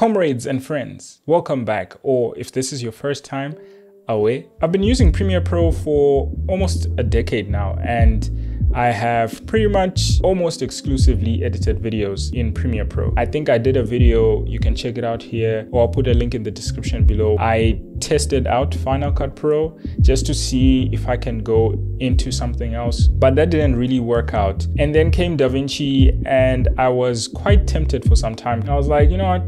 Comrades and friends, welcome back, or if this is your first time, away. I've been using Premiere Pro for almost a decade now, and I have pretty much almost exclusively edited videos in Premiere Pro. I think I did a video, you can check it out here, or I'll put a link in the description below. I tested out Final Cut Pro just to see if I can go into something else, but that didn't really work out. And then came Davinci, and I was quite tempted for some time. I was like, you know what,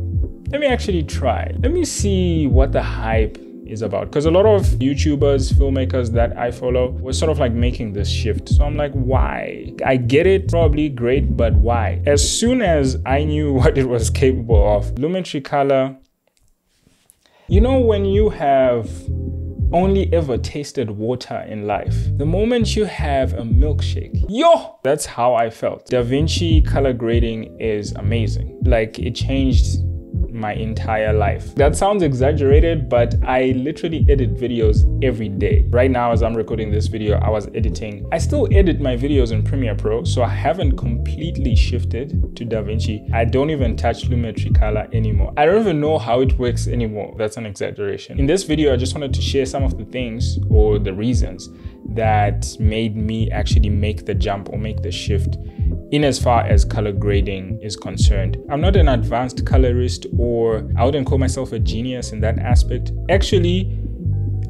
let me actually try. Let me see what the hype is about, because a lot of YouTubers, filmmakers that I follow were sort of like making this shift. So I'm like, why? I get it, probably great, but why? As soon as I knew what it was capable of, Lumetri Color, you know, when you have only ever tasted water in life, the moment you have a milkshake, yo, that's how I felt. Davinci color grading is amazing. Like, it changed my entire life. That sounds exaggerated, but I literally edit videos every day. Right now, as I'm recording this video, I was editing. I still edit my videos in Premiere Pro, so I haven't completely shifted to Davinci. I don't even touch Lumetri Color anymore. I don't even know how it works anymore. That's an exaggeration. In this video, I just wanted to share some of the things or the reasons that made me actually make the jump or make the shift in as far as color grading is concerned. I'm not an advanced colorist, or I wouldn't call myself a genius in that aspect. Actually,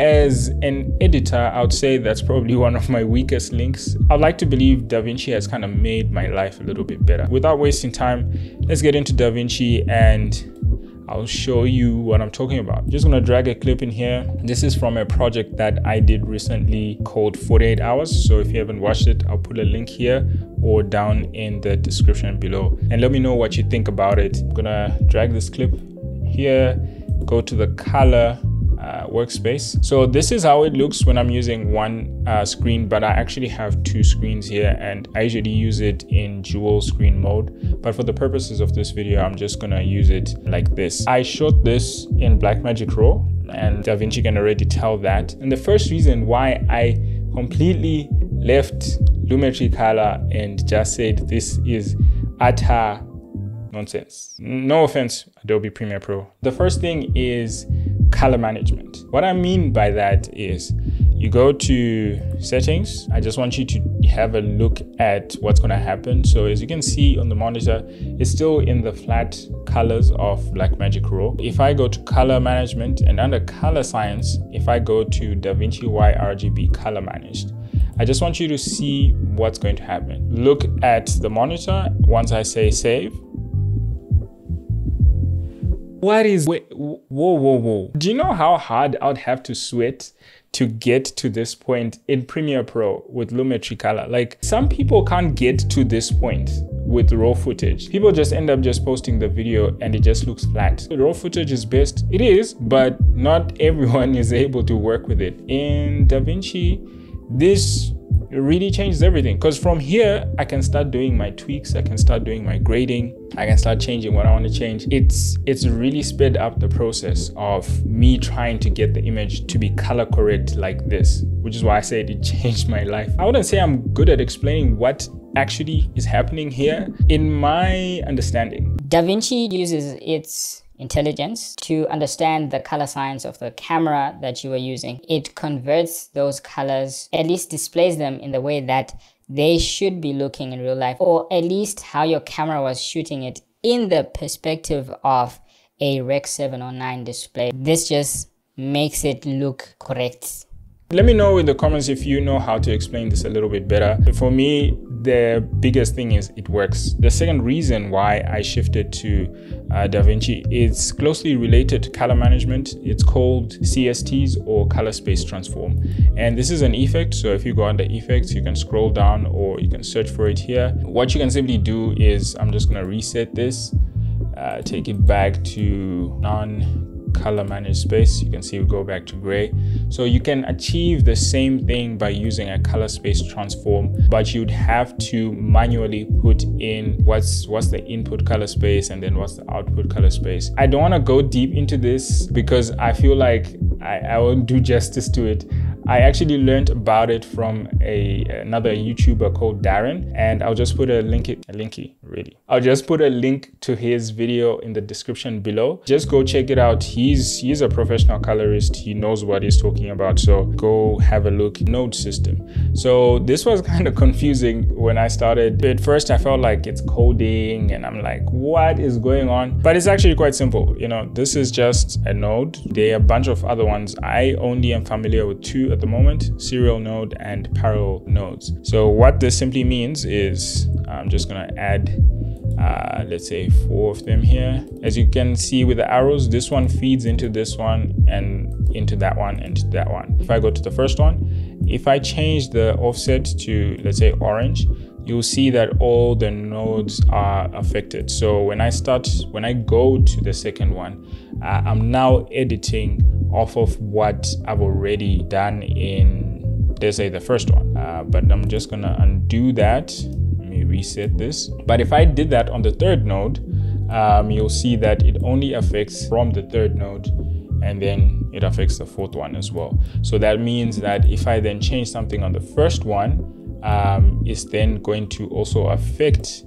as an editor, I would say that's probably one of my weakest links. I'd like to believe Davinci has kind of made my life a little bit better. Without wasting time, let's get into Davinci and I'll show you what I'm talking about. I'm just gonna drag a clip in here. This is from a project that I did recently called 48 Hours. So if you haven't watched it, I'll put a link here or down in the description below. And let me know what you think about it. I'm gonna drag this clip here, go to the color workspace. So this is how it looks when I'm using one screen, but I actually have two screens here, and I usually use it in dual screen mode. But for the purposes of this video, I'm just gonna use it like this. I shot this in Blackmagic Raw, and Davinci can already tell that. And the first reason why I completely left Lumetri Color and just said this is utter nonsense. No offense, Adobe Premiere Pro. The first thing is color management. What I mean by that is you go to settings. I just want you to have a look at what's going to happen. So as you can see on the monitor, it's still in the flat colors of Blackmagic Raw. If I go to color management and under color science, if I go to Davinci Y RGB color managed, I just want you to see what's going to happen. Look at the monitor once I say save. What is, wait, whoa. Do you know how hard I would have to sweat to get to this point in Premiere Pro with Lumetri Color? Like, some people can't get to this point with raw footage. People just end up just posting the video and it just looks flat. The raw footage is best. It is, but not everyone is able to work with it. In Davinci, this really changes everything, because from here I can start doing my tweaks, I can start doing my grading, I can start changing what I want to change. It's really sped up the process of me trying to get the image to be color correct like this, which is why I said it changed my life. I wouldn't say I'm good at explaining what actually is happening here. In my understanding, Davinci uses its intelligence to understand the color science of the camera that you are using. It converts those colors, at least displays them in the way that they should be looking in real life, or at least how your camera was shooting it in the perspective of a Rec 7 or 9 display. This just makes it look correct. Let me know in the comments if you know how to explain this a little bit better. For me, the biggest thing is it works. The second reason why I shifted to Davinci is closely related to color management. It's called CSTs, or color space transform. And this is an effect. So if you go under effects, you can scroll down or you can search for it here. What you can simply do is, I'm just gonna reset this, take it back to non-color managed space. You can see we go back to gray. So you can achieve the same thing by using a color space transform, but you'd have to manually put in what's the input color space and then what's the output color space. I don't want to go deep into this because I feel like I won't do justice to it. I actually learned about it from another YouTuber called Darren, and I'll just put a linky really. I'll just put a link to his video in the description below. Just go check it out. He's a professional colorist. He knows what he's talking about. So go have a look. Node system. So this was kind of confusing when I started. At first I felt like it's coding and I'm like, what is going on? But it's actually quite simple. You know, this is just a node. There are a bunch of other ones. I only am familiar with two at the moment, serial node and parallel nodes. So what this simply means is I'm just gonna add let's say 4 of them here. As you can see with the arrows, this one feeds into this one and into that one and to that one. If I go to the first one, if I change the offset to, let's say, orange, you'll see that all the nodes are affected. So when I go to the second one, I'm now editing off of what I've already done in, let's say, the first one. But I'm just gonna undo that. Reset this. But if I did that on the third node, you'll see that it only affects from the third node, and then it affects the fourth one as well. So that means that if I then change something on the first one, it's then going to also affect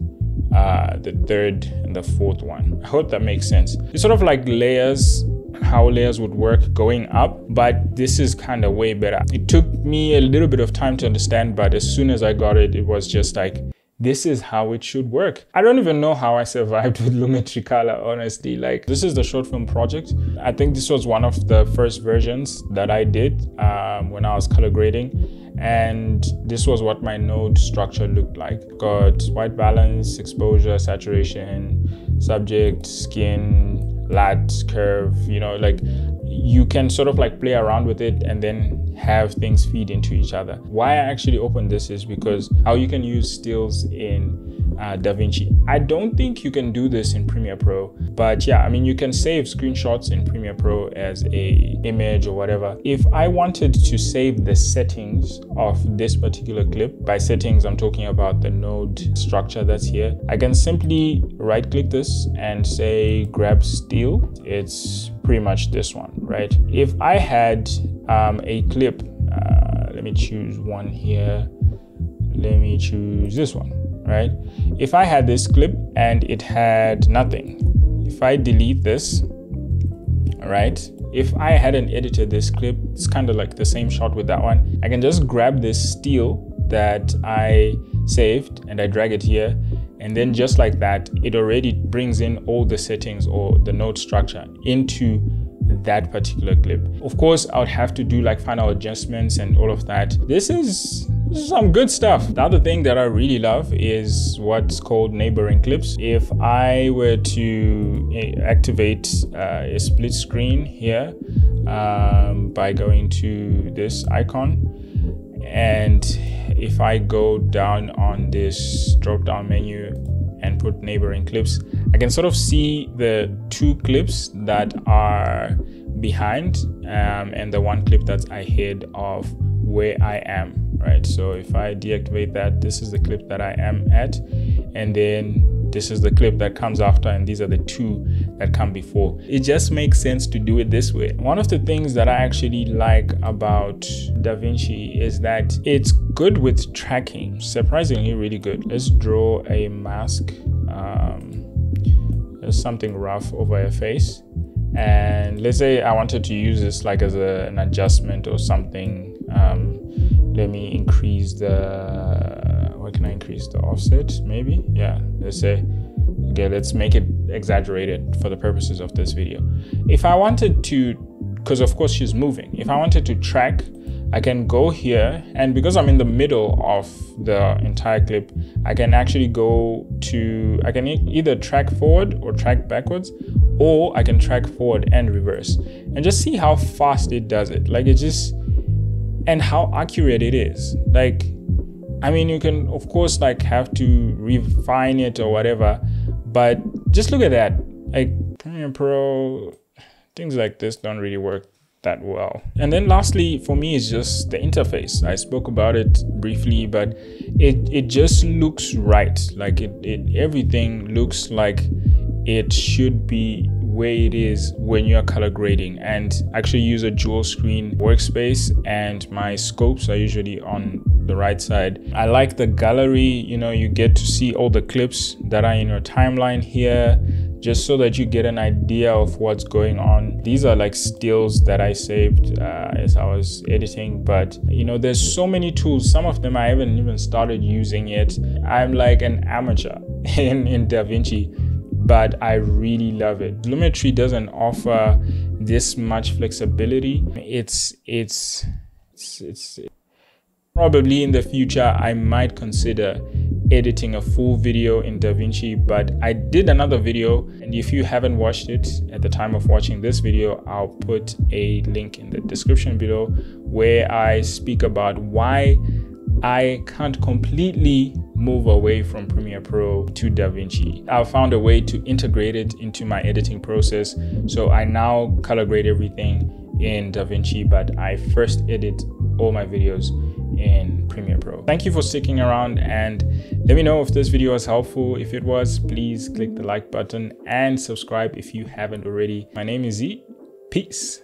the third and the fourth one. I hope that makes sense. It's sort of like layers, how layers would work going up, but this is kind of way better. It took me a little bit of time to understand, but as soon as I got it, it was just like, this is how it should work. I don't even know how I survived with Lumetri Color, honestly. Like, this is the short film project. I think this was one of the first versions that I did when I was color grading. And this was what my node structure looked like. Got white balance, exposure, saturation, subject, skin, lat, curve, you know, like you can sort of like play around with it and then have things feed into each other. Why I actually opened this is because how you can use stills in Davinci. I don't think you can do this in Premiere Pro, but yeah, I mean, you can save screenshots in Premiere Pro as a image or whatever. If I wanted to save the settings of this particular clip, by settings, I'm talking about the node structure that's here. I can simply right click this and say grab still. It's pretty much this one, right? If I had a clip, let me choose one here. Let me choose this one, right? If I had this clip and it had nothing, if I delete this, all right? If I hadn't edited this clip, it's kind of like the same shot with that one. I can just grab this still that I saved and I drag it here. And then just like that, it already brings in all the settings or the node structure into that particular clip. Of course, I would have to do like final adjustments and all of that. This is some good stuff. The other thing that I really love is what's called Neighbouring Clips. If I were to activate a split screen here by going to this icon, and if I go down on this drop down menu and put Neighbouring Clips, I can sort of see the two clips that are behind and the one clip that's ahead of where I am, right? So if I deactivate that, this is the clip that I am at, and then this is the clip that comes after, and these are the two that come before. It just makes sense to do it this way. One of the things that I actually like about Davinci is that it's good with tracking, surprisingly really good. Let's draw a mask. There's something rough over her face. And let's say I wanted to use this like as an adjustment or something. Let me increase the, what can I increase the offset maybe? Yeah, let's say, okay, let's make it exaggerated for the purposes of this video. If I wanted to, because of course she's moving, if I wanted to track, I can go here, and because I'm in the middle of the entire clip, I can actually go to, I can either track forward or track backwards, or I can track forward and reverse, and just see how fast it does it. Like, it just, and how accurate it is. Like, I mean, you can of course like have to refine it or whatever, but just look at that. Like Premiere Pro, things like this don't really work that well. And then lastly for me is just the interface. I spoke about it briefly, but it just looks right. Like it everything looks like it should be where it is when you're color grading. And actually use a dual screen workspace, and my scopes are usually on the right side. I like the gallery, you know, you get to see all the clips that are in your timeline here, just so that you get an idea of what's going on. These are like stills that I saved as I was editing, but you know, there's so many tools. Some of them I haven't even started using yet. I'm like an amateur in Davinci, but I really love it. Lumetri doesn't offer this much flexibility. It's probably in the future I might consider editing a full video in Davinci, but I did another video, and if you haven't watched it at the time of watching this video, I'll put a link in the description below where I speak about why I can't completely move away from Premiere Pro to Davinci. I found a way to integrate it into my editing process, so I now color grade everything in Davinci, but I first edit all my videos in Premiere Pro. Thank you for sticking around, and let me know if this video was helpful. If it was, please click the like button and subscribe if you haven't already. My name is Z. Peace.